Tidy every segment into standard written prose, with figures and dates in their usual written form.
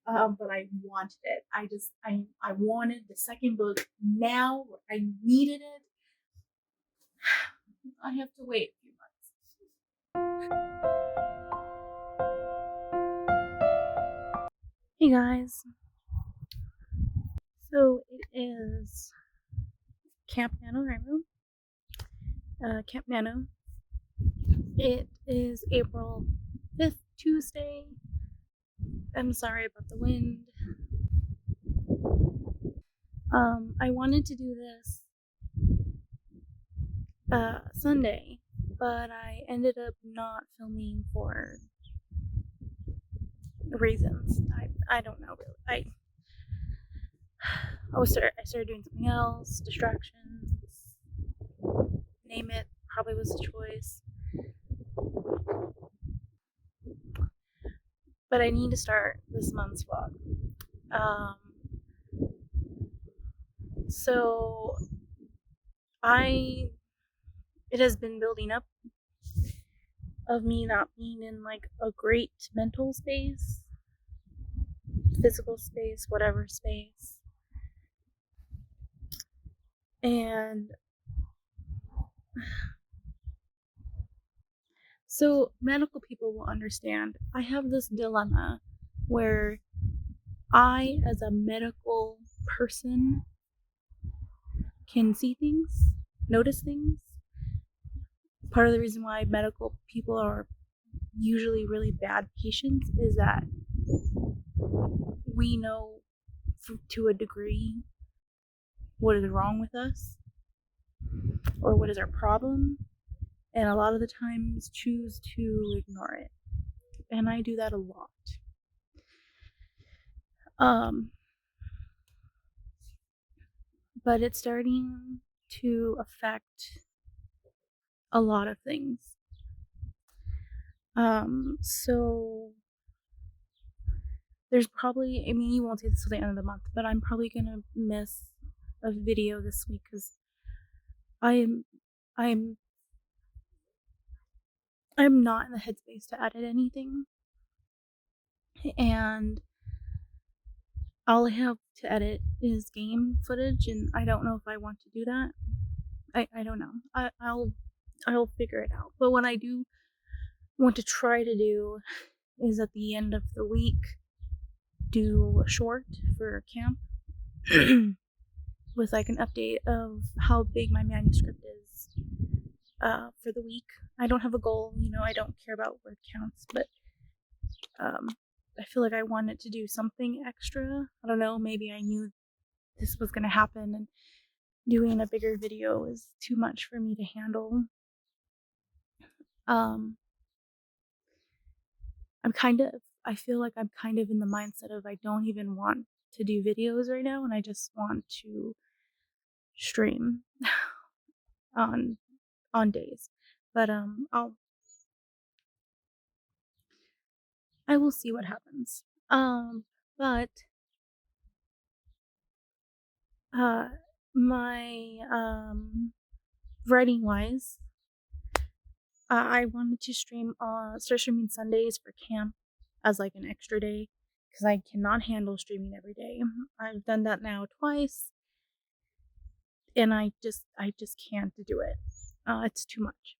but I wanted it. I wanted the second book now. I needed it. I have to wait a few months. Hey guys. So it is Camp NaNoWriMo. Camp Nano. It is April 5th, Tuesday. I'm sorry about the wind. I wanted to do this Sunday, but I ended up not filming for reasons. I don't know really. I started doing something else, distractions, name it, probably was the choice. But I need to start this month's vlog. So it has been building up of me not being in like a great mental space, physical space, whatever space. And so medical people will understand. I have this dilemma where I, as a medical person, can see things, notice things. Part of the reason why medical people are usually really bad patients is that we know to a degree what is wrong with us or what is our problem, and a lot of the times choose to ignore it. And I do that a lot. But it's starting to affect a lot of things. So there's probably, you won't see this till the end of the month, but I'm probably gonna miss a video this week because I'm not in the headspace to edit anything, and all I have to edit is game footage, and I don't know if I want to do that. I don't know. I'll figure it out. But what I do want to try to do is at the end of the week do a short for camp with like an update of how big my manuscript is for the week. I don't have a goal, I don't care about word counts, but I feel like I wanted to do something extra. I don't know, maybe I knew this was going to happen and doing a bigger video is too much for me to handle. I feel like I'm kind of in the mindset of I don't even want to do videos right now, and I just want to stream on days. But I will see what happens. But my writing wise, I wanted to start streaming Sundays for camp as like an extra day because I cannot handle streaming every day. I've done that now twice, and I just can't do it. It's too much.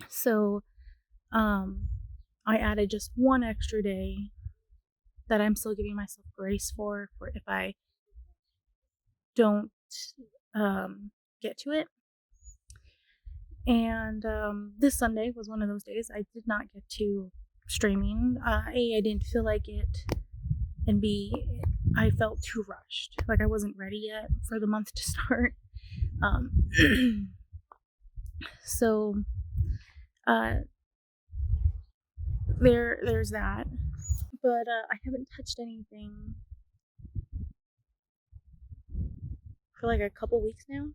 So, I added just one extra day that I'm still giving myself grace for if I don't get to it. And this Sunday was one of those days I did not get to streaming. A, I didn't feel like it, and B, I felt too rushed. Like I wasn't ready yet for the month to start. So there's that. But I haven't touched anything for like a couple weeks now.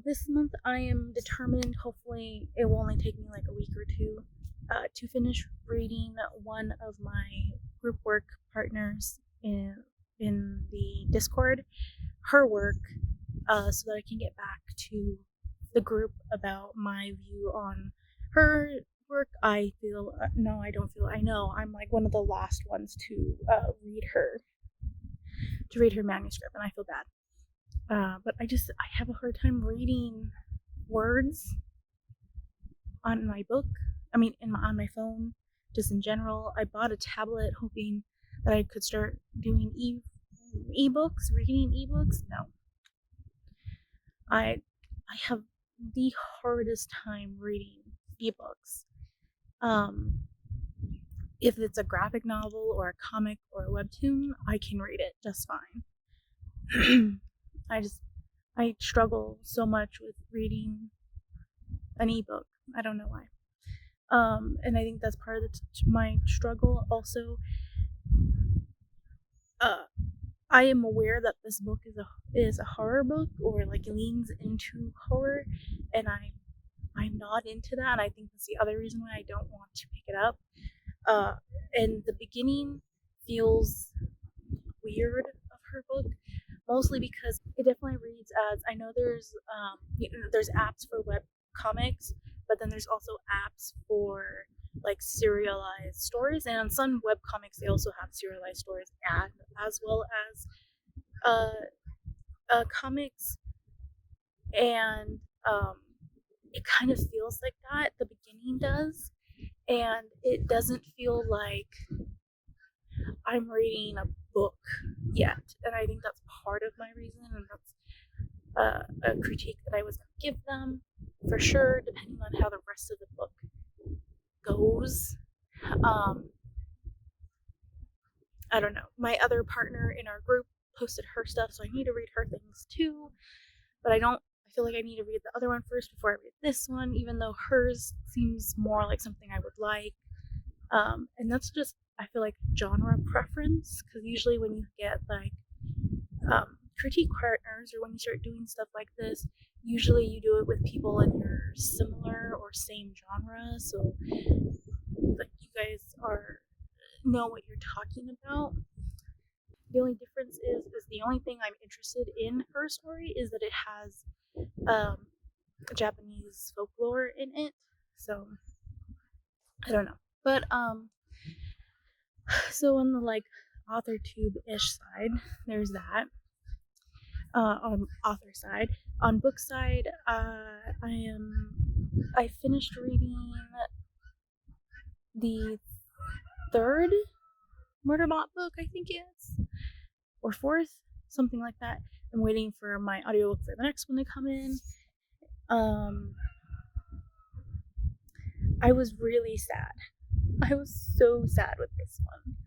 This month I am determined, hopefully it will only take me like a week or two, to finish reading one of my group work partners in the Discord, her work, so that I can get back to the group about my view on her work, I feel, no, I don't feel, I know I'm like one of the last ones to read her manuscript, and I feel bad. But I have a hard time reading words on my book. I mean, on my phone, just in general. I bought a tablet hoping that I could start doing ebooks, reading ebooks. No, I have the hardest time reading ebooks. If it's a graphic novel or a comic or a webtoon, I can read it just fine. I struggle so much with reading an ebook. I don't know why. And I think that's part of my struggle. Also, I am aware that this book is a horror book, or like leans into horror, and I'm not into that. I think that's the other reason why I don't want to pick it up. And the beginning feels weird of her book, mostly because it definitely reads as, I know there's apps for web comics, but then there's also apps for like serialized stories, and on some web comics they also have serialized stories as well as comics, and it kind of feels like that. The beginning does, and it doesn't feel like I'm reading a book yet, and I think that's part of my reason, and that's a critique that I was going to give them for sure, depending on how the rest of the book goes. I don't know. My other partner in our group posted her stuff, so I need to read her things too, but I feel like I need to read the other one first before I read this one, even though hers seems more like something I would like. And that's just, I feel like, genre preference, because usually when you get like critique partners, or when you start doing stuff like this, usually you do it with people in your similar or same genre, so like you guys know what you're talking about. The only difference is the only thing I'm interested in her story is that it has Japanese folklore in it. So I don't know. But so on the like author tube-ish side, there's that. On author side. On book side, I finished reading the third Murderbot book, I think it is, or fourth, something like that. I'm waiting for my audiobook for the next one to come in. I was really sad. I was so sad with this one.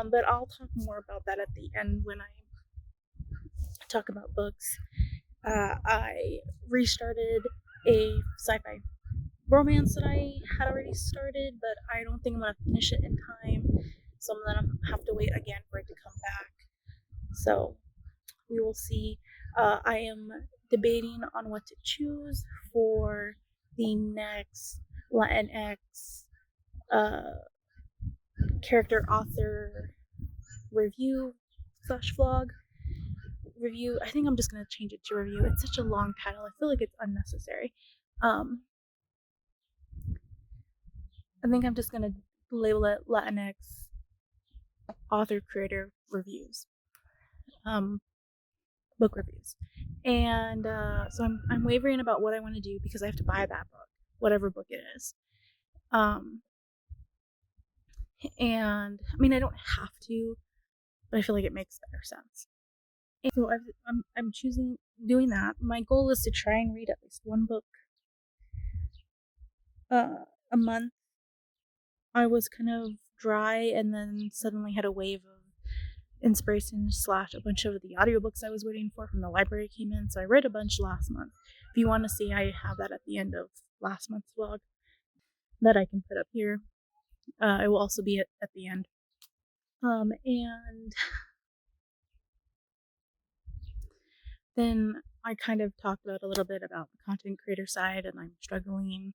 But I'll talk more about that at the end when I talk about books. I restarted a sci-fi romance that I had already started, but I don't think I'm gonna finish it in time. So I'm gonna have to wait again for it to come back. So we will see. I am debating on what to choose for the next Latinx character author review / vlog review. I think I'm just gonna change it to review. It's such a long title. I feel like it's unnecessary. I think I'm just gonna label it Latinx author creator reviews, book reviews, and so I'm wavering about what I want to do because I have to buy that book, whatever book it is. And I mean, I don't have to, but I feel like it makes better sense. And so I'm choosing doing that. My goal is to try and read at least one book a month. I was kind of dry, and then suddenly had a wave of inspiration / a bunch of the audiobooks I was waiting for from the library came in, so I read a bunch last month. If you want to see, I have that at the end of last month's vlog that I can put up here. It will also be at the end. And then I kind of talked about a little bit about the content creator side, and I'm struggling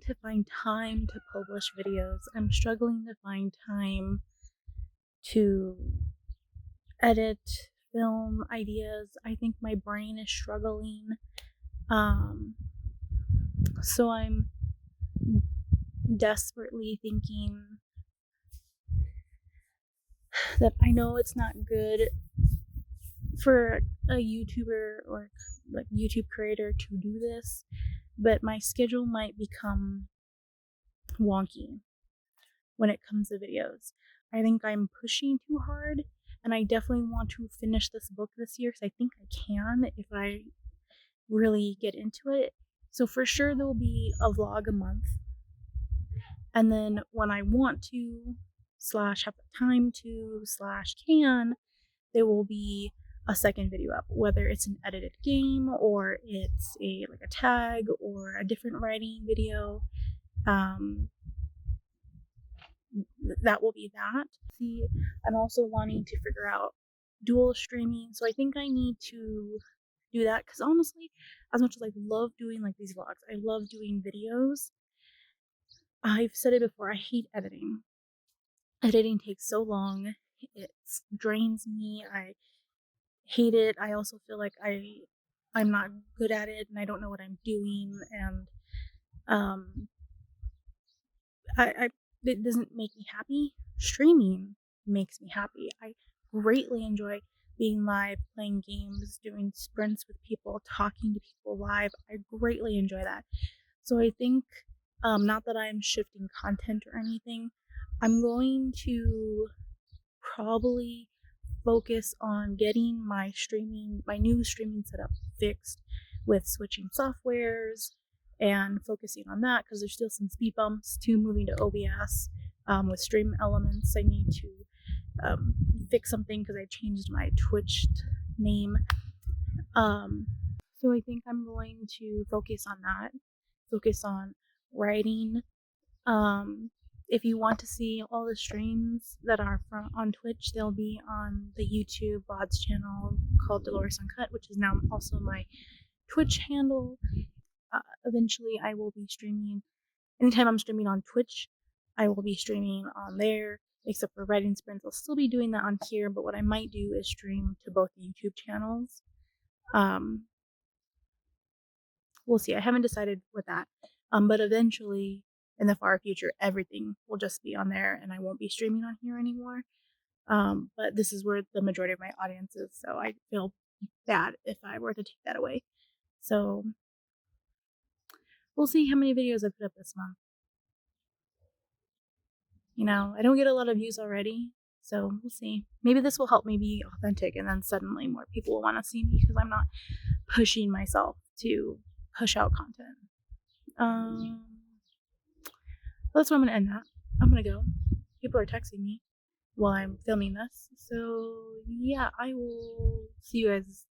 to find time to publish videos. I'm struggling to find time to edit, film ideas. I think my brain is struggling. So I'm desperately thinking that I know it's not good for a YouTuber or like YouTube creator to do this, but my schedule might become wonky when it comes to videos. I think I'm pushing too hard, and I definitely want to finish this book this year because I think I can if I really get into it. So for sure there will be a vlog a month, and then when I want to slash have the time to slash can, there will be a second video up, whether it's an edited game or it's a like a tag or a different writing video. That will be that. See, I'm also wanting to figure out dual streaming, so I think I need to do that because honestly, as much as I love doing like these vlogs, I love doing videos. I've said it before, I hate editing. Editing takes so long, it drains me. I hate it. I also feel like I'm not good at it and I don't know what I'm doing, and I it doesn't make me happy. Streaming makes me happy. I greatly enjoy being live, playing games, doing sprints with people, talking to people live. I greatly enjoy that. So I think, not that I'm shifting content or anything, I'm going to probably focus on getting my new streaming setup fixed with switching softwares and focusing on that because there's still some speed bumps to moving to OBS. With stream elements, I need to fix something because I changed my Twitch name. So I think I'm going to focus on that, focus on writing. If you want to see all the streams that are on Twitch, they'll be on the YouTube VODs channel called Dolores Uncut, which is now also my Twitch handle. Eventually, I will be streaming. Anytime I'm streaming on Twitch, I will be streaming on there, except for writing sprints. I'll still be doing that on here, but what I might do is stream to both YouTube channels. We'll see. I haven't decided with that. But eventually, in the far future, everything will just be on there and I won't be streaming on here anymore. But this is where the majority of my audience is, so I feel bad if I were to take that away. So we'll see how many videos I put up this month. You know, I don't get a lot of views already, so we'll see. Maybe this will help me be authentic, and then suddenly more people will want to see me because I'm not pushing myself to push out content. That's where I'm gonna end that. I'm gonna go. People are texting me while I'm filming this, so yeah, I will see you guys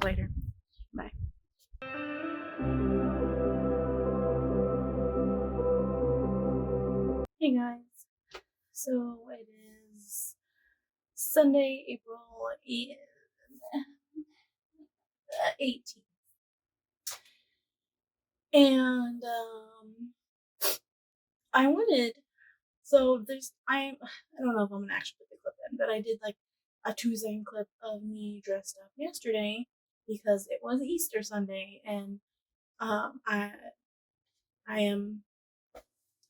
later. Bye. Hey guys. So it is Sunday, April 18th. And I wanted, so I don't know if I'm gonna actually put the clip in, but I did like a 2-second clip of me dressed up yesterday because it was Easter Sunday, and I am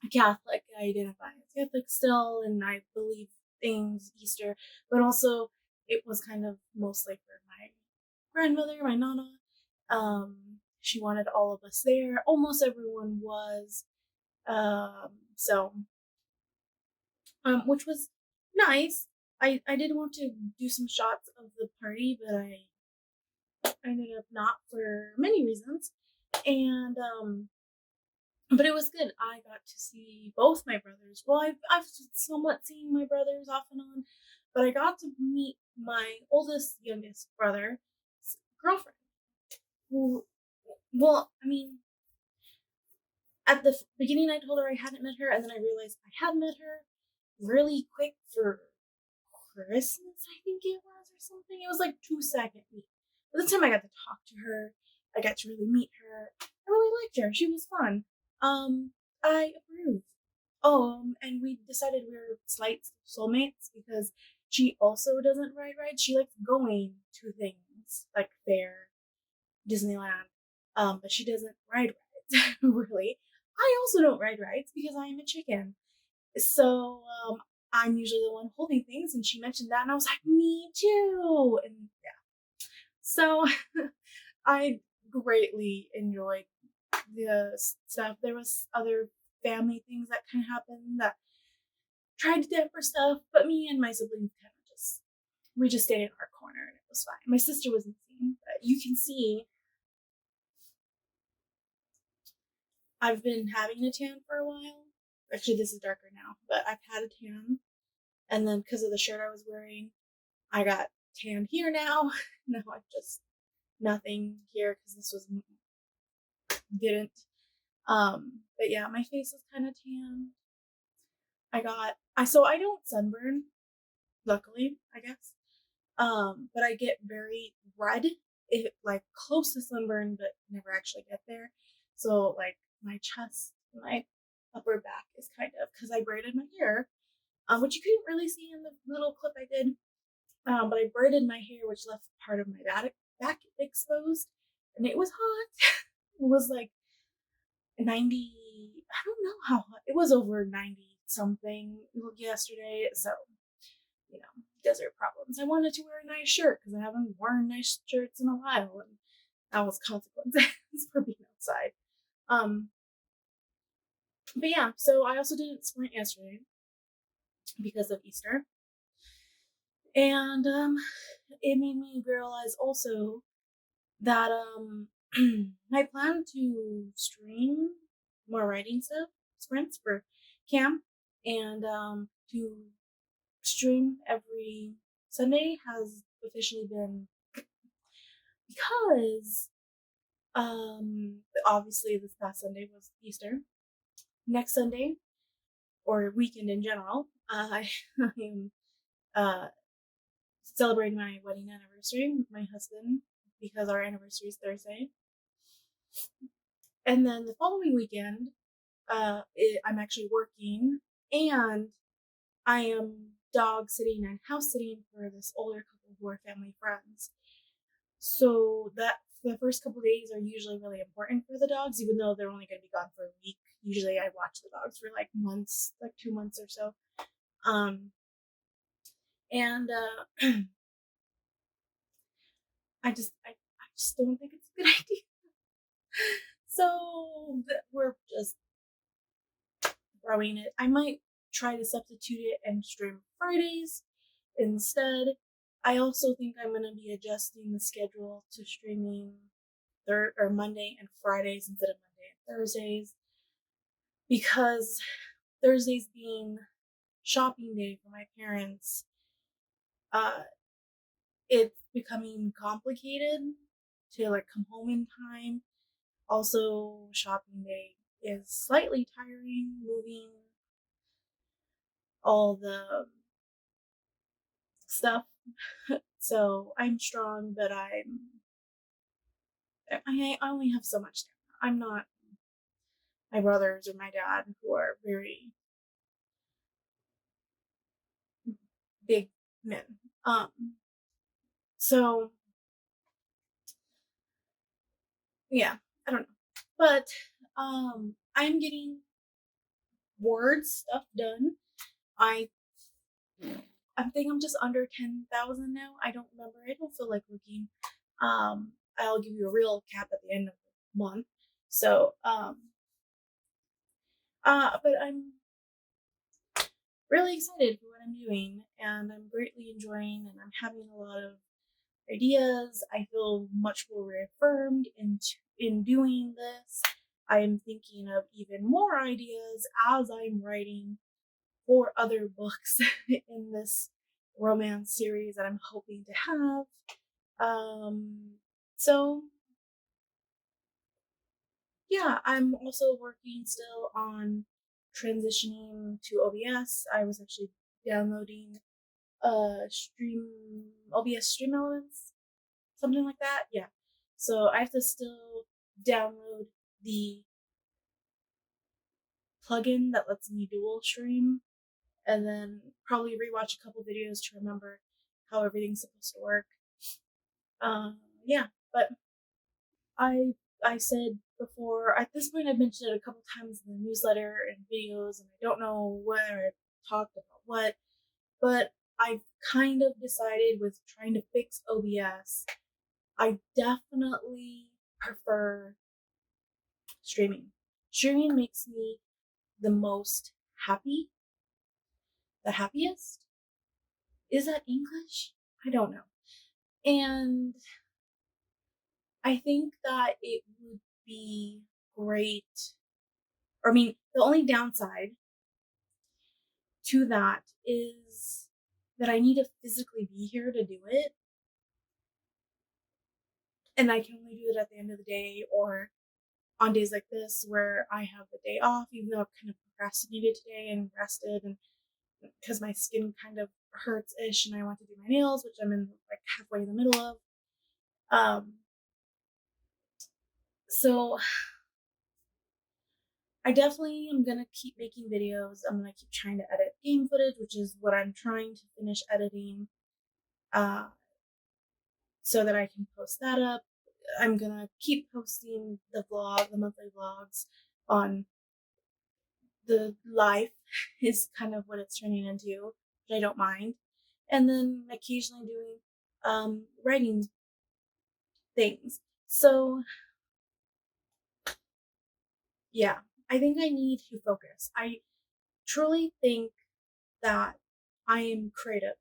a Catholic. I identify as Catholic still, and I believe things Easter, but also it was kind of mostly for my grandmother, my nana. She wanted all of us there. Almost everyone was. So which was nice. I did want to do some shots of the party, but I ended up not for many reasons. And but it was good. I got to see both my brothers. Well, I've somewhat seen my brothers off and on, but I got to meet my youngest brother's girlfriend. Who, well, I mean, at the beginning I told her I hadn't met her, and then I realized I had met her really quick for Christmas, I think it was, or something. It was like 2-second meet. But the time I got to talk to her, I got to really meet her. I really liked her. She was fun. I approve. And we decided we were slight soulmates because she also doesn't ride rides. She likes going to things like fair, Disneyland, but she doesn't ride really. I also don't ride rides because I am a chicken. So I'm usually the one holding things, and she mentioned that, and I was like, me too. And yeah, so I greatly enjoyed the stuff. There was other family things that kind of happened that tried to damper stuff, but me and my siblings kind of just stayed in our corner and it was fine. My sister was missing, but you can see I've been having a tan for a while. Actually, this is darker now, but I've had a tan, and then because of the shirt I was wearing, I got tan here now. Now I've just nothing here because this was didn't. But yeah, my face is kind of tan. I don't sunburn, luckily, I guess. But I get very red, like close to sunburn, but never actually get there. So like my chest, my upper back is kind of because I braided my hair, which you couldn't really see in the little clip I did. But I braided my hair, which left part of my back exposed, and it was hot. It was like 90. I don't know how hot. It was over 90 something yesterday. So desert problems. I wanted to wear a nice shirt because I haven't worn nice shirts in a while, and that was consequences for being outside. But yeah, so I also didn't sprint yesterday because of Easter, and it made me realize also that I plan to stream more writing stuff, sprints for camp, and to stream every Sunday has officially been because obviously this past Sunday was Easter. Next Sunday or weekend in general, I am celebrating my wedding anniversary with my husband because our anniversary is Thursday. And then the following weekend, I'm actually working, and I am dog sitting and house sitting for this older couple who are family friends. So that the first couple of days are usually really important for the dogs, even though they're only going to be gone for a week. Usually I watch the dogs for like months, like 2 months or so. And I just don't think it's a good idea. So we're just throwing it. I might try to substitute it and stream Fridays instead. I also think I'm going to be adjusting the schedule to streaming Monday and Fridays instead of Monday and Thursdays, because Thursdays being shopping day for my parents, it's becoming complicated to like come home in time. Also, shopping day is slightly tiring, moving all the stuff. So I'm strong, but I only have so much stamina. I'm not my brothers or my dad, who are very big men. So yeah, I don't know. But I'm getting word stuff done. I think I'm just under 10,000 now. I don't remember. I don't feel like looking. I'll give you a real cap at the end of the month. So but I'm really excited for what I'm doing, and I'm greatly enjoying, and I'm having a lot of ideas. I feel much more reaffirmed in doing this. I'm thinking of even more ideas as I'm writing for other books in this romance series that I'm hoping to have. So yeah, I'm also working still on transitioning to OBS. I was actually downloading OBS stream elements, something like that. Yeah. So I have to still download the plugin that lets me dual stream, and then probably rewatch a couple videos to remember how everything's supposed to work. Yeah, but I I said before, at this point I've mentioned it a couple times in the newsletter and videos, and I don't know where I've talked about what, but I've kind of decided with trying to fix OBS, I definitely prefer streaming. Streaming makes me the most happy, the happiest. Is that English? I don't know. And I think that it would be great. Or, I mean, the only downside to that is that I need to physically be here to do it. And I can only do it at the end of the day or on days like this where I have the day off, even though I've kind of procrastinated today and rested, and because my skin kind of hurts ish and I want to do my nails, which I'm in like halfway in the middle of. So I definitely am gonna keep making videos. I'm gonna keep trying to edit game footage, which is what I'm trying to finish editing, so that I can post that up. I'm gonna keep posting the monthly vlogs on the life is kind of what it's turning into, which I don't mind. And then occasionally doing writing things. So yeah, I think I need to focus. I truly think that I am creative.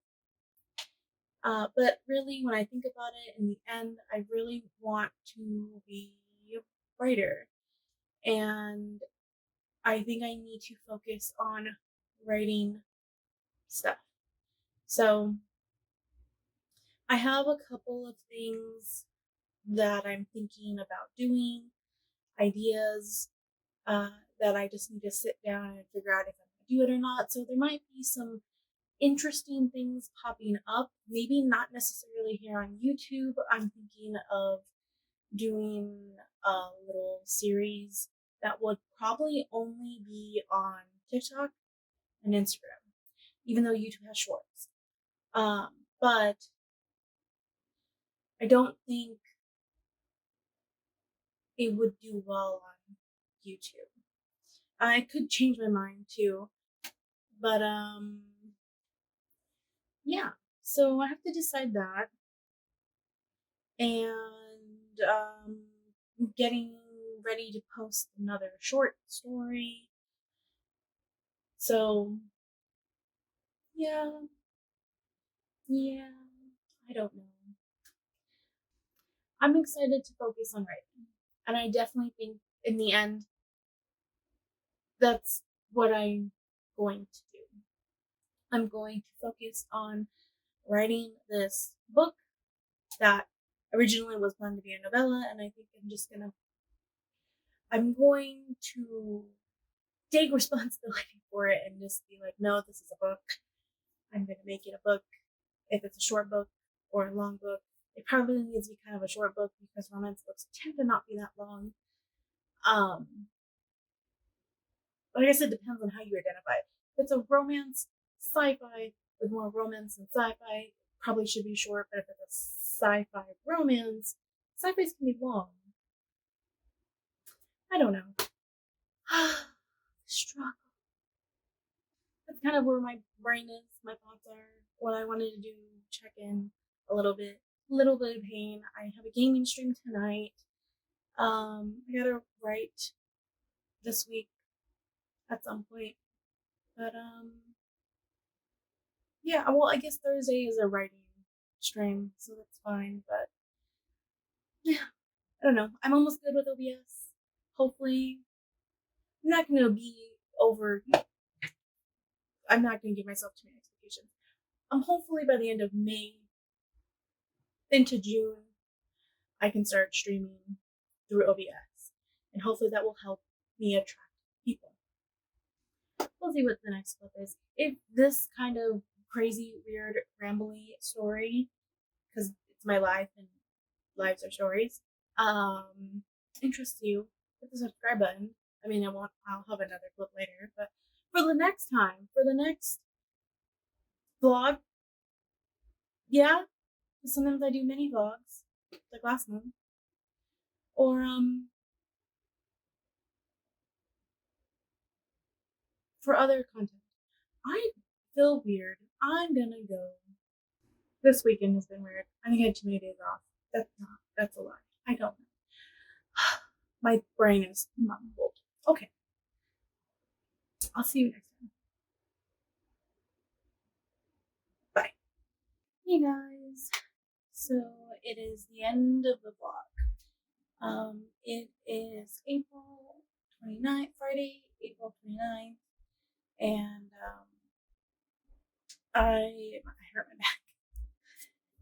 But really, when I think about it, in the end, I really want to be a writer. And I think I need to focus on writing stuff. So I have a couple of things that I'm thinking about doing, ideas that I just need to sit down and figure out if I'm going to do it or not. So there might be some interesting things popping up, maybe not necessarily here on YouTube. I'm thinking of doing a little series that would probably only be on TikTok and Instagram, even though YouTube has shorts. But I don't think it would do well on YouTube. I could change my mind too, but yeah. So I have to decide that, and getting ready to post another short story. So yeah, I don't know. I'm excited to focus on writing, and I definitely think in the end that's what I'm going to do. I'm going to focus on writing this book that originally was planned to be a novella, and I think I'm going to take responsibility for it and just be like, no, this is a book. I'm going to make it a book. If it's a short book or a long book, it probably needs to be kind of a short book because romance books tend to not be that long. Like I said, depends on how you identify it. If it's a romance sci-fi with more romance than sci-fi, probably should be short. But if it's a sci-fi romance, sci-fis can be long. I don't know. Struggle. That's kind of where my brain is. My thoughts are what I wanted to do. Check in a little bit of pain. I have a gaming stream tonight. I gotta write this week at some point, but yeah. Well, I guess Thursday is a writing stream, so that's fine. But yeah, I don't know. I'm almost good with OBS. Hopefully, I'm not gonna be over. I'm not gonna give myself too many expectations. Hopefully by the end of May into June, I can start streaming through OBS, and hopefully that will help me attract people. We'll see what the next clip is. If this kind of crazy, weird, rambly story, because it's my life and lives are stories, interests you, hit the subscribe button. I mean, I'll have another clip later, but for the next vlog, yeah, sometimes I do mini vlogs, like last month, or for other content. I feel weird. I'm gonna go. This weekend has been weird. I think I had too many days off. That's a lie. I don't know. My brain is mumbled. Okay. I'll see you next time. Bye. Hey guys. So it is the end of the vlog. It is April 29th, Friday, April 29th, and I hurt my back.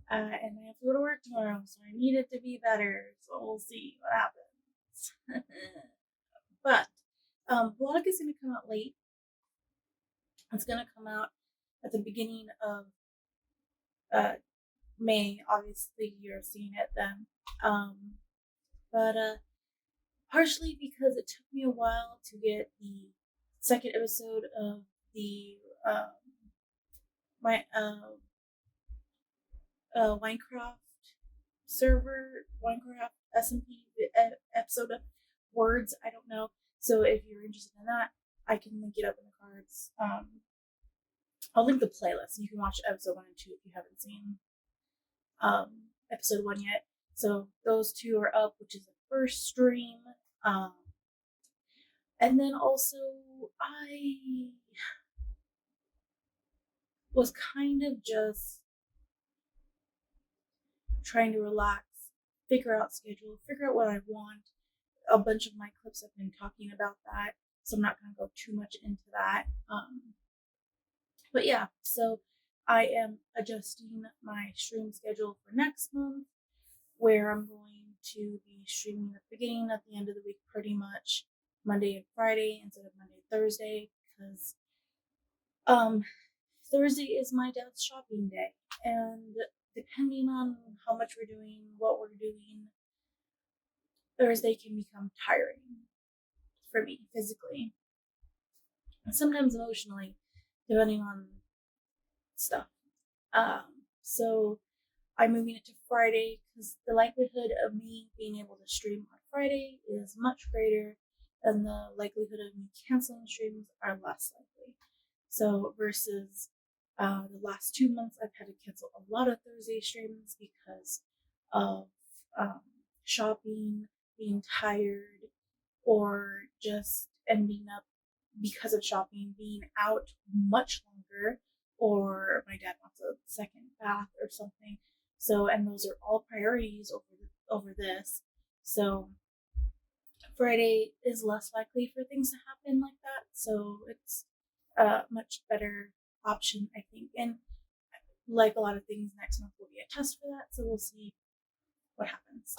And I have to go to work tomorrow, so I need it to be better. So we'll see what happens. But vlog is going to come out late. It's going to come out at the beginning of May. Obviously, you're seeing it then. But partially because it took me a while to get the second episode of the my Minecraft server, Minecraft SMP episode of words. I don't know. So if you're interested in that, I can link it up in the cards. I'll link the playlist. You can watch episode 1 and 2 if you haven't seen episode 1 yet. So those two are up, which is the first stream. And then also I was kind of just trying to relax, figure out schedule, figure out what I want. A bunch of my clips have been talking about that, so I'm not going to go too much into that. But yeah, so I am adjusting my stream schedule for next month, where I'm going to be streaming at the beginning, at the end of the week, pretty much Monday and Friday instead of Monday and Thursday, because Thursday is my dad's shopping day, and depending on how much we're doing, what we're doing, Thursday can become tiring for me physically and sometimes emotionally, depending on stuff. So I'm moving it to Friday because the likelihood of me being able to stream on Friday is much greater than the likelihood of me canceling streams are less likely. So versus the last 2 months, I've had to cancel a lot of Thursday streams because of shopping, being tired, or just ending up, because of shopping, being out much longer, or my dad wants a second bath or something. So, and those are all priorities over this. So Friday is less likely for things to happen like that. So it's a much better option, I think. And like a lot of things, next month will be a test for that. So we'll see what happens.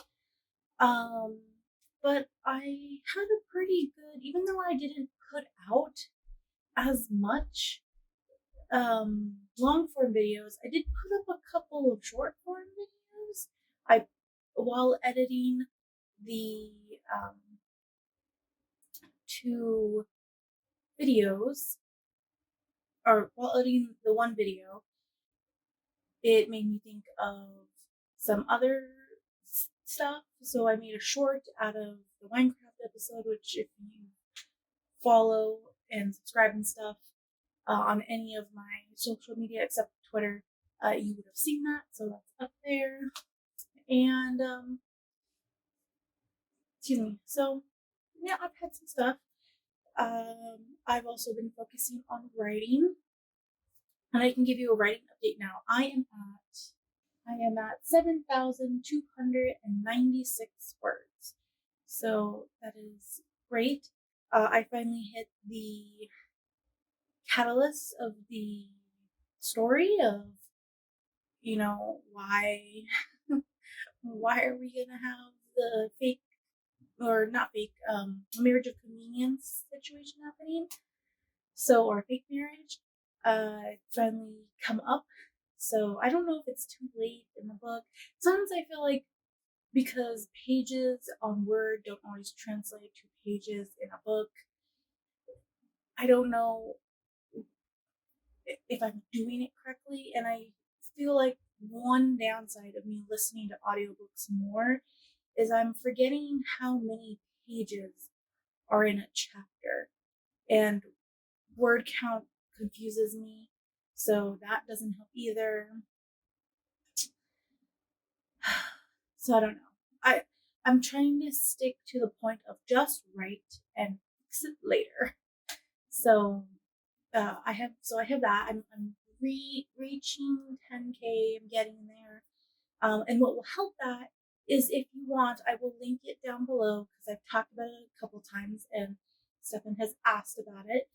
But I had a pretty good, even though I didn't put out as much long form videos, I did put up a couple of short form videos. While editing the 2 videos, or while editing the 1 video, it made me think of some other stuff. So I made a short out of the Minecraft episode, which if you follow and subscribe and stuff on any of my social media except Twitter, you would have seen that. So that's up there. And excuse me. So yeah, I've had some stuff. I've also been focusing on writing, and I can give you a writing update now. I am at 7,296 words. So that is great. I finally hit the catalyst of the story of, why are we gonna have the fake, or not fake, marriage of convenience situation happening? So, or fake marriage, finally come up. So I don't know if it's too late in the book. Sometimes I feel like, because pages on Word don't always translate to pages in a book, I don't know if I'm doing it correctly. And I feel like one downside of me listening to audiobooks more is I'm forgetting how many pages are in a chapter. And word count confuses me, so that doesn't help either. So I don't know. I'm trying to stick to the point of just write and fix it later. So I have that. I'm reaching 10K. I'm getting there. And what will help that is, if you want, I will link it down below, because I've talked about it a couple times and Stefan has asked about it,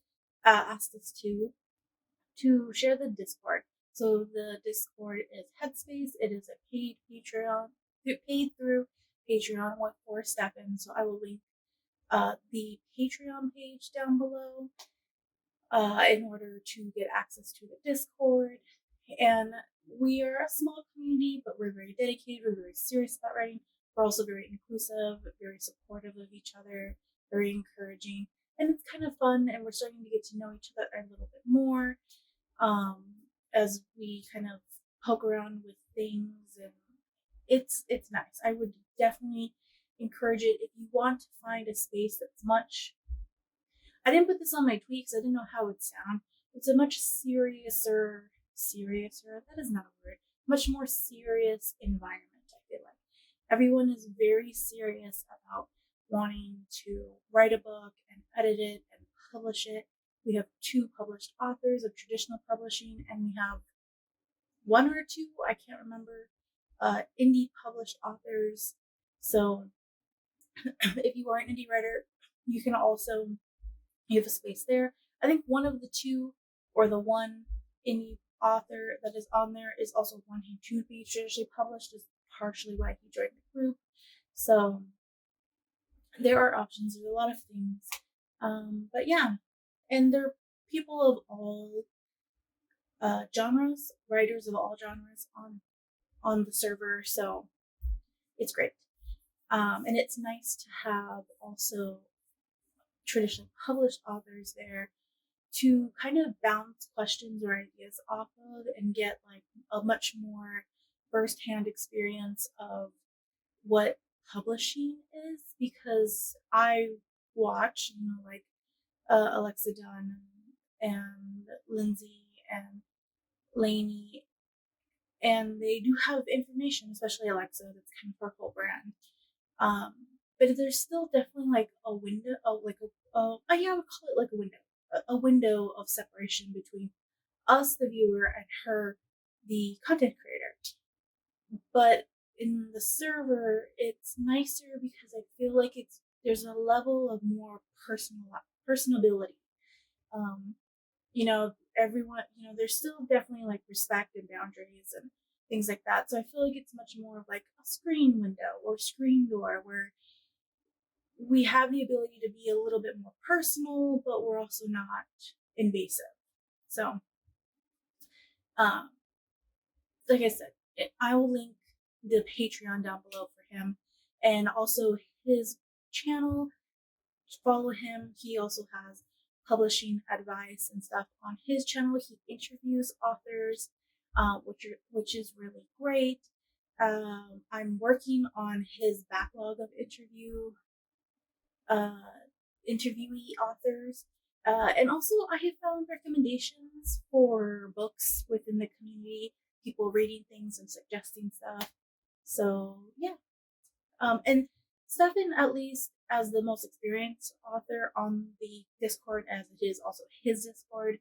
asked us to share the Discord. So the Discord is Headspace. It is a paid Patreon, paid through Patreon for Stefan. So I will link the Patreon page down below in order to get access to the Discord. And we are a small community, but we're very dedicated. We're very serious about writing. We're also very inclusive, very supportive of each other, very encouraging. And it's kind of fun, and we're starting to get to know each other a little bit more as we kind of poke around with things, and it's nice. I would definitely encourage it if you want to find a space that's much. I didn't put this on my tweet because I didn't know how it would sound. It's a much seriouser. That is not a word. Much more serious environment. I feel like everyone is very serious about wanting to write a book and edit it and publish it. We have 2 published authors of traditional publishing, and we have 1 or 2, I can't remember, indie published authors. So if you are an indie writer, you can also, you have a space there. I think one of the 2, or the one indie author that is on there, is also wanting to be traditionally published, is partially why he joined the group. So there are options. There's a lot of things. But yeah, and there are people of all genres, writers of all genres on the server, so it's great. And it's nice to have also traditionally published authors there to kind of bounce questions or ideas off of, and get like a much more firsthand experience of what publishing is, because I watch, like Alexa Dunn and Lindsay and Lainey, and they do have information, especially Alexa, that's kind of her whole brand. But there's still definitely like a window, I would call it like a window of separation between us, the viewer, and her, the content creator. But in the server, it's nicer because I feel like there's a level of more personability. Um, everyone, there's still definitely like respect and boundaries and things like that. So I feel like it's much more of like a screen window or screen door, where we have the ability to be a little bit more personal, but we're also not invasive. So, um, like I said, I will link the Patreon down below for him, and also his channel. Follow him. He also has publishing advice and stuff on his channel. He interviews authors, which is really great. I'm working on his backlog of interviewee authors. And also, I have found recommendations for books within the community, people reading things and suggesting stuff. So, yeah. And Stefan, at least as the most experienced author on the Discord, as it is also his Discord,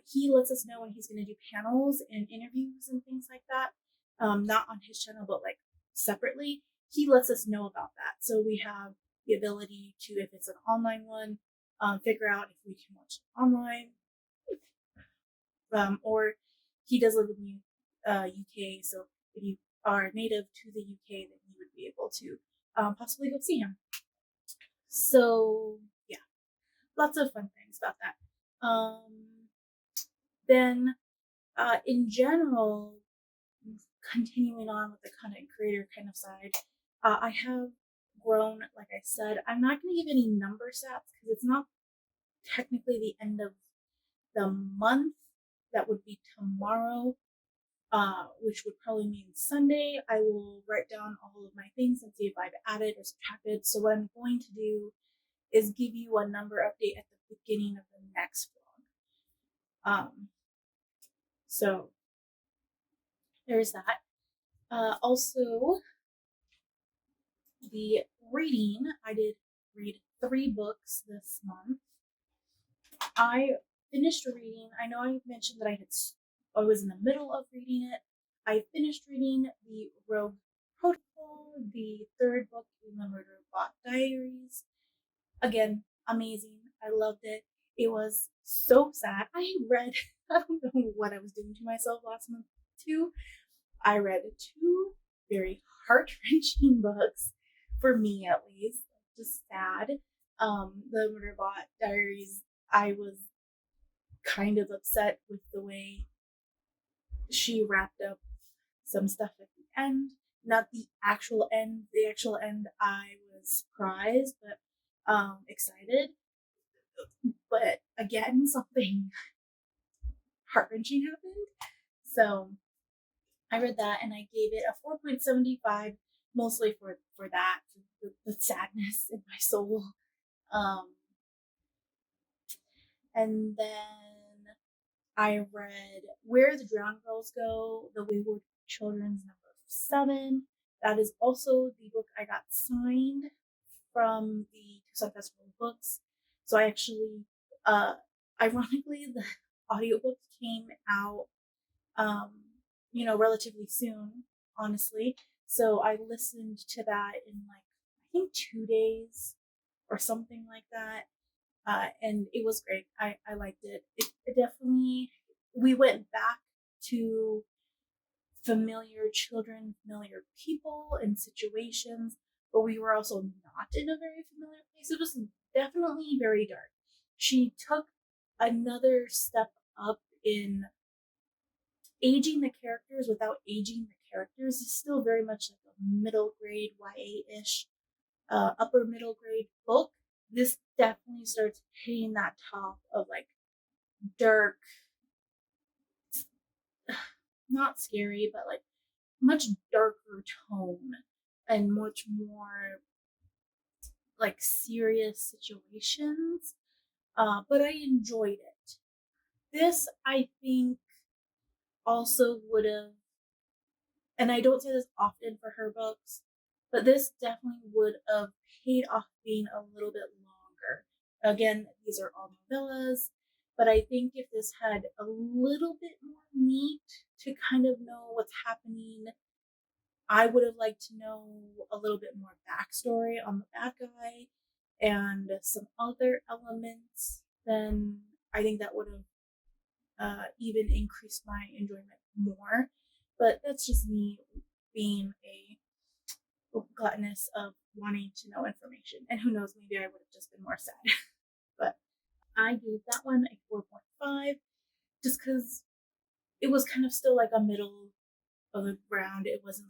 he lets us know when he's going to do panels and interviews and things like that. Not on his channel, but like separately. He lets us know about that. So we have the ability to, if it's an online one, figure out if we can watch it online. Or he does live in the UK, so if you are native to the UK, then you would be able to possibly go see him. So yeah, lots of fun things about that. Then in general, continuing on with the content creator kind of side, I have grown, like I said. I'm not going to give any number stats because it's not technically the end of the month. That would be tomorrow, which would probably mean Sunday. I will write down all of my things and see if I've added or subtracted. So what I'm going to do is give you a number update at the beginning of the next vlog. So there's that. Also, the reading, I did read 3 books this month. I finished reading, I know I mentioned that I was in the middle of reading it. I finished reading the Rogue Protocol, the 3rd book in the Murder Bot Diaries. Again, amazing. I loved it. It was so sad. I don't know what I was doing to myself last month too. I read 2 very heart-wrenching books, for me at least. Just sad. The Murderbot Diaries, I was kind of upset with the way she wrapped up some stuff at the end. Not the actual end. The actual end, I was surprised, but excited. But again, something heart-wrenching happened. So I read that and I gave it a 4.75, mostly for that, the sadness in my soul. And then I read Where the Drowned Girls Go, The Wayward Children's number 7. That is also the book I got signed from the Tucson Festival of Books. So I actually, ironically, the audiobook came out, relatively soon, honestly. So I listened to that in I think 2 days or something like that. And it was great. I liked it. It definitely, we went back to familiar children, familiar people and situations, but we were also not in a very familiar place. It was definitely very dark. She took another step up in aging the characters without aging the characters. It's still very much like a middle grade YA-ish, upper middle grade book. This definitely starts hitting that top of dark, not scary, but much darker tone and much more serious situations. But I enjoyed it. This, I think, also would have, and I don't say this often for her books, but this definitely would have paid off being a little bit longer. Again, these are all novellas, but I think if this had a little bit more meat to kind of know what's happening, I would have liked to know a little bit more backstory on the bad guy and some other elements, then I think that would have even increased my enjoyment more. But that's just me being a gluttonous of wanting to know information. And who knows, maybe I would have just been more sad. But I gave that one a 4.5 just because it was kind of still a middle of the ground. It wasn't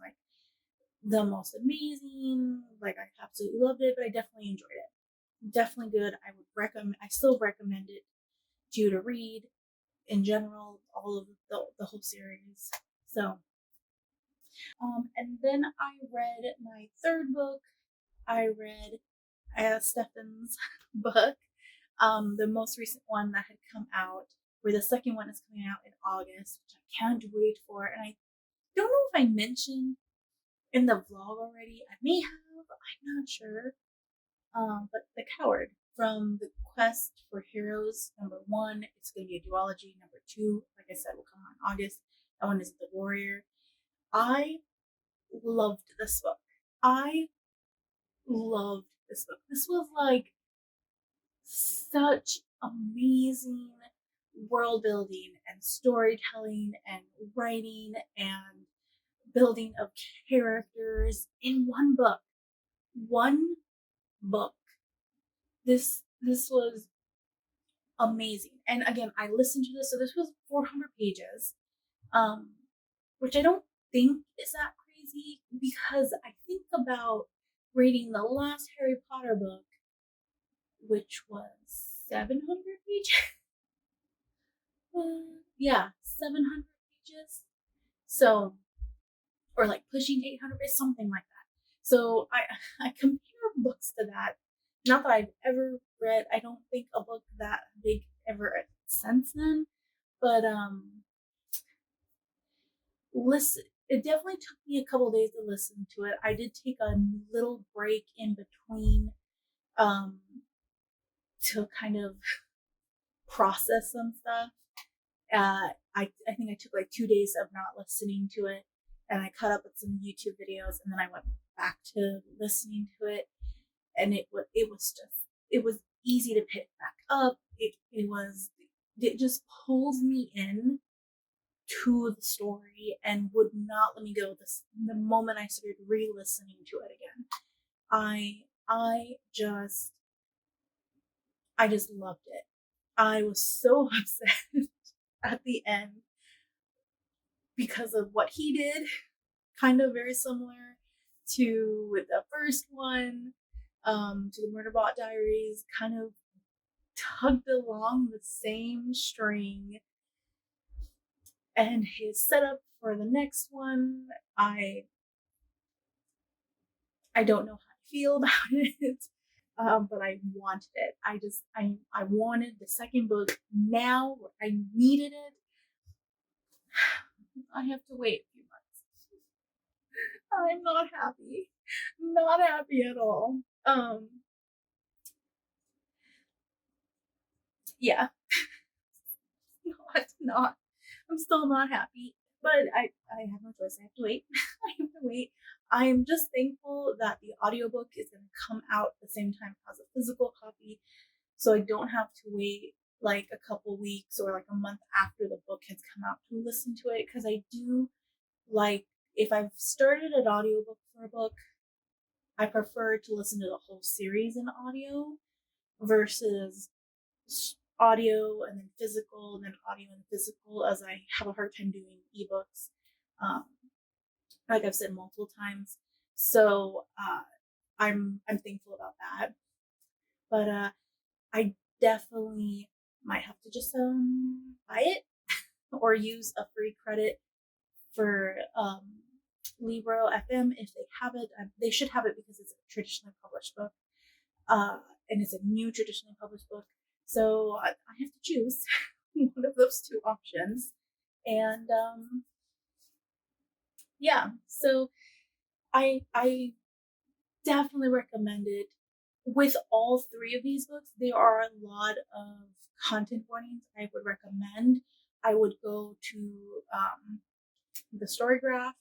the most amazing, I absolutely loved it, but I definitely enjoyed it. Definitely good. I still recommend it to you to read in general, all of the whole series. So and then I read my 3rd book. I read Stefan's book, the most recent one that had come out, where the second one is coming out in August, which I can't wait for. And I don't know if I mentioned in the vlog already. I may have, I'm not sure. But The Coward from the Quest for Heroes number 1. It's going to be a duology. Number 2, like I said, will come out in August. That one is The Warrior. I loved this book. I loved this book. This was such amazing world building and storytelling and writing and building of characters in one book. One book. This was amazing. And again, I listened to this, so this was 400 pages, which I don't think is that crazy, because I think about reading the last Harry Potter book, which was 700 pages. Yeah, 700 pages. So, or pushing 800 pages, something like that. So I compare books to that. Not that I've ever read, I don't think, a book that big ever since then, but listen, it definitely took me a couple days to listen to it. I did take a little break in between um to kind of process some stuff. I think I took like 2 days of not listening to it, and I caught up with some YouTube videos, and then I went back to listening to it, and it was easy to pick back up. It just pulled me in to the story and would not let me go. The moment I started re-listening to it again, I just loved it. I was so upset at the end because of what he did, kind of very similar to the first one, to the Murderbot Diaries, kind of tugged along the same string. And his setup for the next one, I don't know how to feel about it, but I wanted it. I wanted the second book now. I needed it. I have to wait a few months. I'm not happy. Not happy at all. Yeah. Not. I'm still not happy. But I have no choice. I have to wait. I have to wait. I'm just thankful that the audiobook is going to come out at the same time as a physical copy, so I don't have to wait like a couple weeks or like a month after the book has come out to listen to it, because I do like, if I've started an audiobook for a book, I prefer to listen to the whole series in audio versus audio and then physical and then audio and physical, as I have a hard time doing ebooks, um, like I've said multiple times. So I'm thankful about that. But I definitely might have to just buy it or use a free credit for Libro FM if they have it. They should have it because it's a traditionally published book, and it's a new traditionally published book. So I have to choose one of those two options. And yeah, so I definitely recommend it. With all three of these books, there are a lot of content warnings I would recommend. I would go to the Storygraph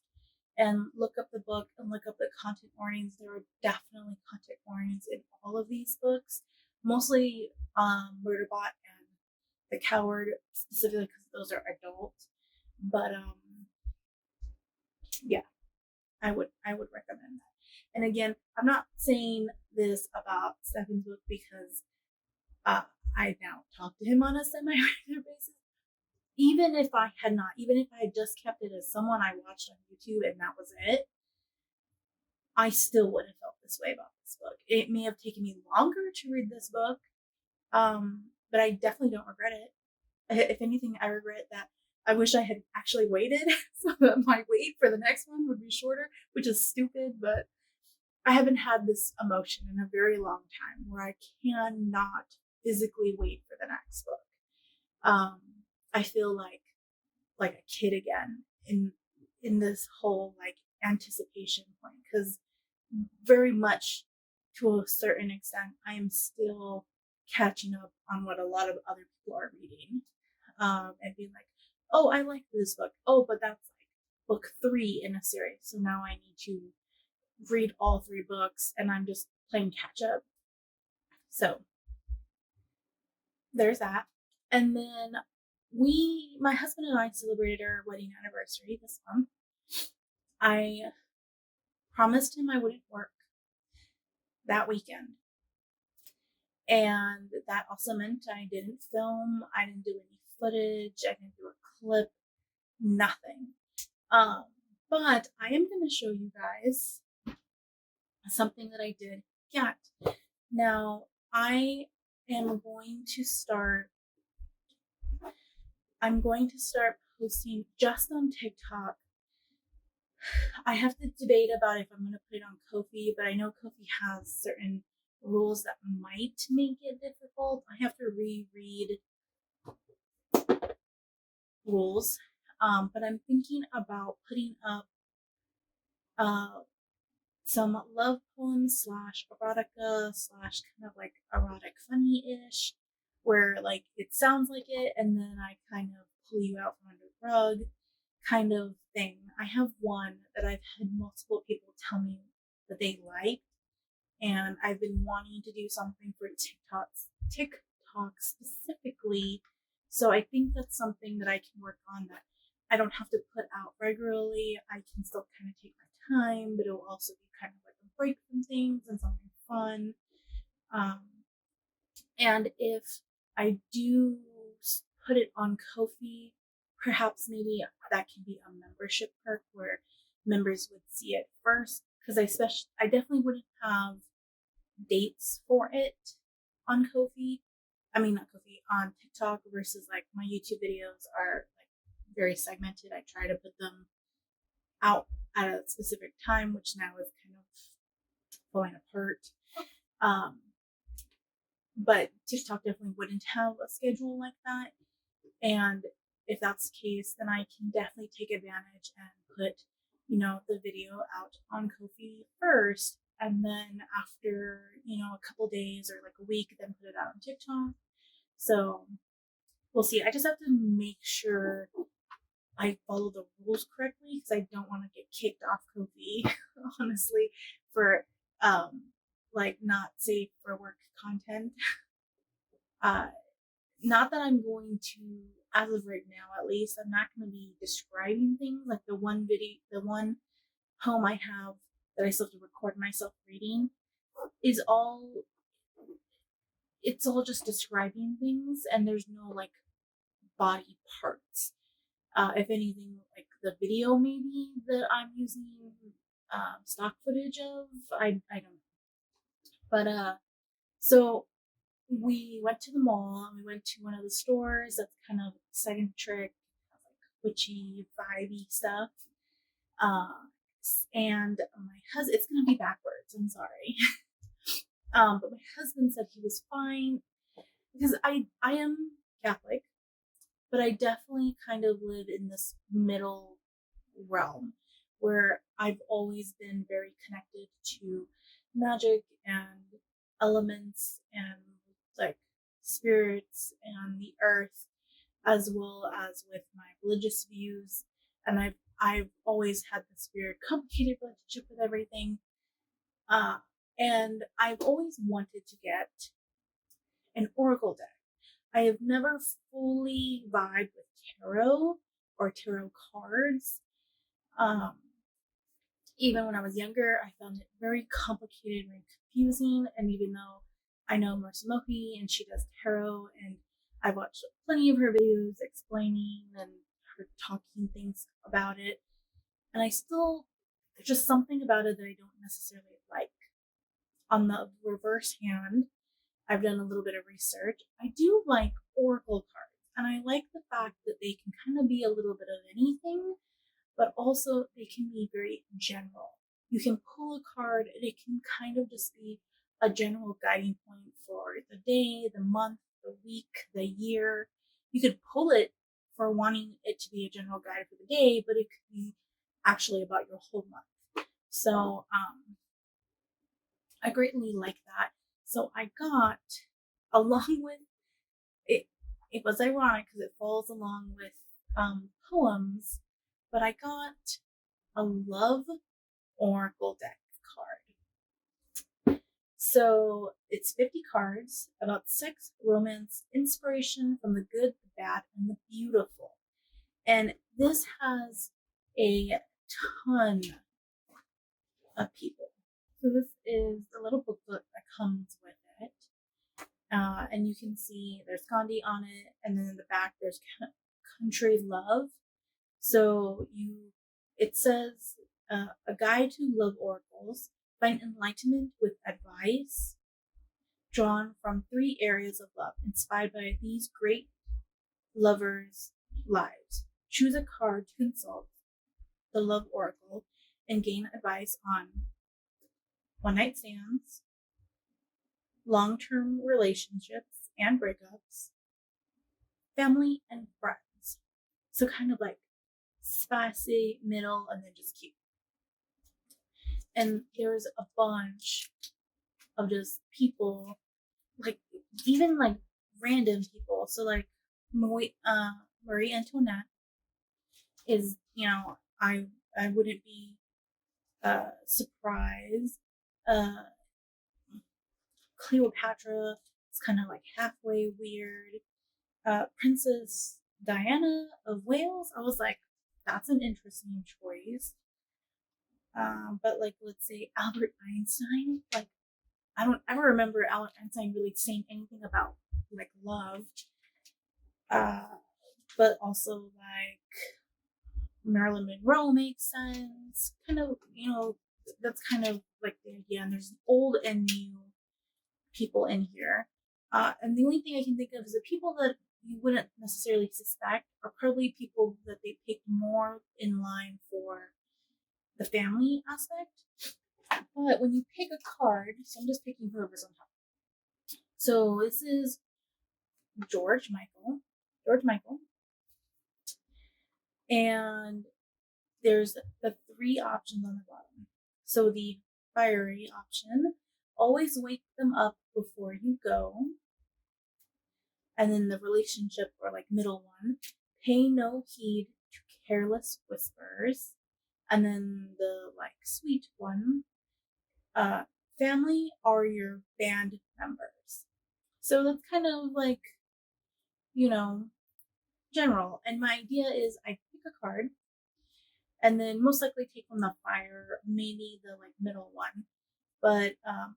and look up the book and look up the content warnings. There are definitely content warnings in all of these books, mostly Murderbot and The Coward, specifically because those are adult. But yeah, I would recommend that. And again, I'm not saying this about Stefan's book because I now talk to him on a semi-regular basis. Even if I had not, even if I had just kept it as someone I watched on YouTube and that was it, I still would have felt this way about this book. It may have taken me longer to read this book, but I definitely don't regret it. If anything, I regret that I wish I had actually waited so that my wait for the next one would be shorter, which is stupid, but I haven't had this emotion in a very long time where I cannot physically wait for the next book. I feel like a kid again in this whole like anticipation point, because very much to a certain extent I am still catching up on what a lot of other people are reading, and being like, oh, I like this book, oh, but that's like book 3 in a series, so now I need to read all 3 books and I'm just playing catch up. So there's that. And then my husband and I celebrated our wedding anniversary this month. I promised him I wouldn't work that weekend. And that also meant I didn't film, I didn't do any footage, I didn't do a clip, nothing. But I am going to show you guys something that I did get. Now, I'm going to start posting just on TikTok. I have to debate about if I'm going to put it on Ko-fi, but I know Ko-fi has certain rules that might make it difficult. I have to reread rules, but I'm thinking about putting up some love poems slash erotica slash kind of like erotic funny-ish, where like it sounds like it and then I kind of pull you out from under the rug kind of thing. I have one that I've had multiple people tell me that they like, and I've been wanting to do something for TikTok specifically. So I think that's something that I can work on, that I don't have to put out regularly. I can still kind of take my time, but it will also be kind of like a break from things and something fun. And if I do put it on Ko-fi, perhaps maybe that can be a membership perk where members would see it first, because I definitely wouldn't have dates for it on Ko-fi. I mean, not Ko-fi, on TikTok, versus like my YouTube videos are like very segmented. I try to put them out at a specific time, which now is kind of falling apart. But TikTok definitely wouldn't have a schedule like that. And if that's the case, then I can definitely take advantage and put, the video out on Ko-fi first, and then after, a couple days or like a week, then put it out on TikTok. So we'll see. I just have to make sure I follow the rules correctly, because I don't want to get kicked off Ko-fi, honestly, for like not safe for work content. Not that I'm going to, as of right now at least, I'm not going to be describing things. Like the one poem I have that I still have to record myself reading is it's all just describing things, and there's no like body parts. If anything, like the video maybe that I'm using stock footage of, I don't know. But so we went to the mall and we went to one of the stores that's kind of eccentric, like witchy, vibey stuff. And my husband, it's gonna be backwards, I'm sorry. But my husband said he was fine, because I am Catholic, but I definitely kind of live in this middle realm where I've always been very connected to magic and elements and like spirits and the earth, as well as with my religious views. And I've always had this weird complicated relationship with everything. And I've always wanted to get an oracle deck. I have never fully vibed with tarot or tarot cards. Even when I was younger, I found it very complicated, very confusing. And even though I know Marissa Mohi and she does tarot, and I've watched plenty of her videos explaining and her talking things about it, and there's just something about it that I don't necessarily like. On the reverse hand, I've done a little bit of research. I do like oracle cards, and I like the fact that they can kind of be a little bit of anything, but also they can be very general. You can pull a card and it can kind of just be a general guiding point for the day, the month, the week, the year. You could pull it for wanting it to be a general guide for the day, but it could be actually about your whole month. So I greatly like that. So I got, along with it, it was ironic because it falls along with poems, but I got a love oracle deck card. So it's 50 cards about sex, romance, inspiration from the good, the bad, and the beautiful. And this has a ton of people. So this is the little booklet that comes with it. And you can see there's Gandhi on it, and then in the back there's country love. So it says a guide to love oracles, find enlightenment with advice drawn from 3 areas of love, inspired by these great lovers' lives. Choose a card to consult the love oracle and gain advice on one night stands, long-term relationships and breakups, family and friends. So kind of like spicy, middle, and then just cute. And there's a bunch of just people, like even like random people. So like Marie Antoinette is, I wouldn't be surprised. Cleopatra is kind of like halfway weird. Princess Diana of Wales, I was like, that's an interesting choice. But like, let's say Albert Einstein, like, I don't ever remember Albert Einstein really saying anything about like love. Uh, but also like Marilyn Monroe makes sense. Kind of, that's kind of like the idea. And there's old and new people in here. And the only thing I can think of is the people that you wouldn't necessarily suspect are probably people that they pick more in line for the family aspect. But when you pick a card, so I'm just picking whoever's on top. So this is George Michael. And there's the 3 options on the bottom. So the fiery option, always wake them up before you go. And then the relationship or like middle one, pay no heed to careless whispers. And then the like sweet one, family are your band members. So that's kind of like, you know, general. And my idea is I pick a card and then most likely take from the fire, maybe the like middle one, but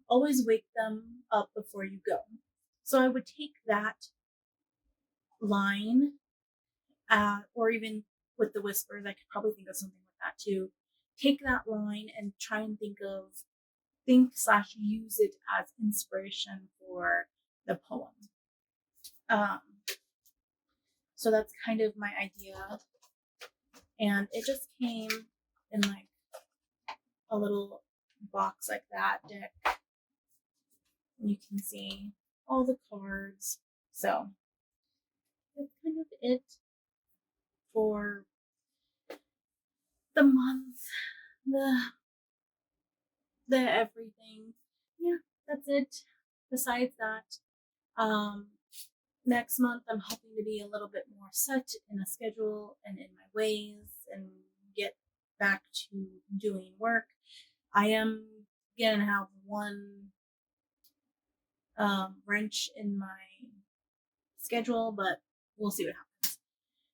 always wake them up before you go. So I would take that line, or even with the whispers, I could probably think of something like that too. Take that line and try and use it as inspiration for the poem. So that's kind of my idea. And it just came in like a little box like that deck. And you can see all the cards. So that's kind of it for the month, the everything. Yeah, that's it. Besides that, next month I'm hoping to be a little bit more set in a schedule and in my ways and get back to doing work. I am gonna have one wrench in my schedule, but we'll see what happens.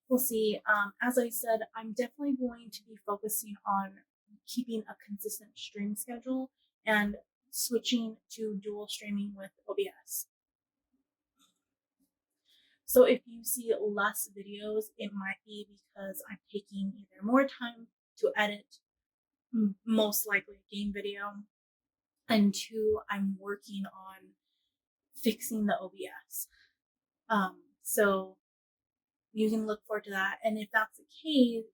We'll see. As I said, I'm definitely going to be focusing on keeping a consistent stream schedule and switching to dual streaming with OBS. So if you see less videos, it might be because I'm taking either more time to edit, most likely a game video, and 2, I'm working on fixing the OBS. So you can look forward to that. And if that's the case,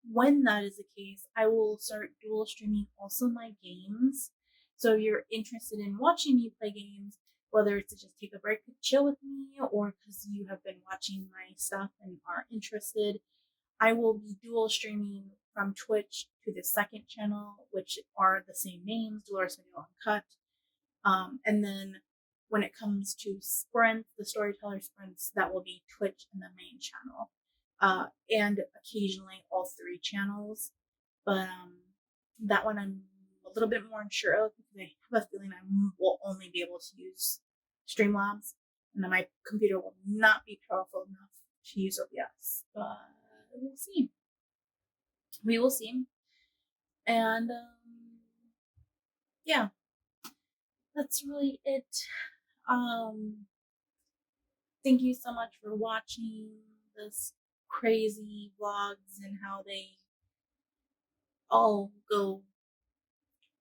when that is the case, I will start dual streaming also my games. So if you're interested in watching me play games, whether it's to just take a break to chill with me or because you have been watching my stuff and are interested, I will be dual streaming from Twitch to the second channel, which are the same names, Dolores, Madil, Uncut. And then when it comes to sprints, the Storyteller sprints, that will be Twitch and the main channel. And occasionally all 3 channels. But that one I'm a little bit more unsure of because I have a feeling I will only be able to use Streamlabs and then my computer will not be powerful enough to use OBS. But we'll see. We will see. And yeah, that's really it. Thank you so much for watching this crazy vlogs and how they all go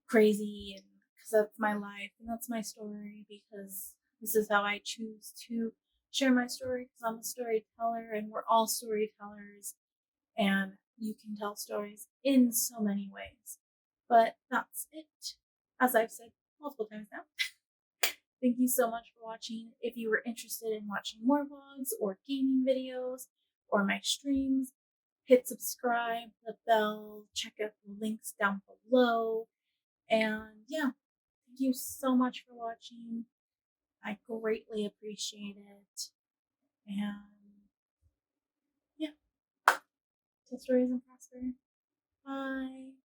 crazy, and because that's my life and that's my story, because this is how I choose to share my story, because I'm a storyteller and we're all storytellers and you can tell stories in so many ways. But that's it, as I've said multiple times now. Thank you so much for watching. If you were interested in watching more vlogs or gaming videos or my streams, hit subscribe, the bell, check out the links down below. And yeah, thank you so much for watching. I greatly appreciate it. And yeah, tell stories and prosper. Bye.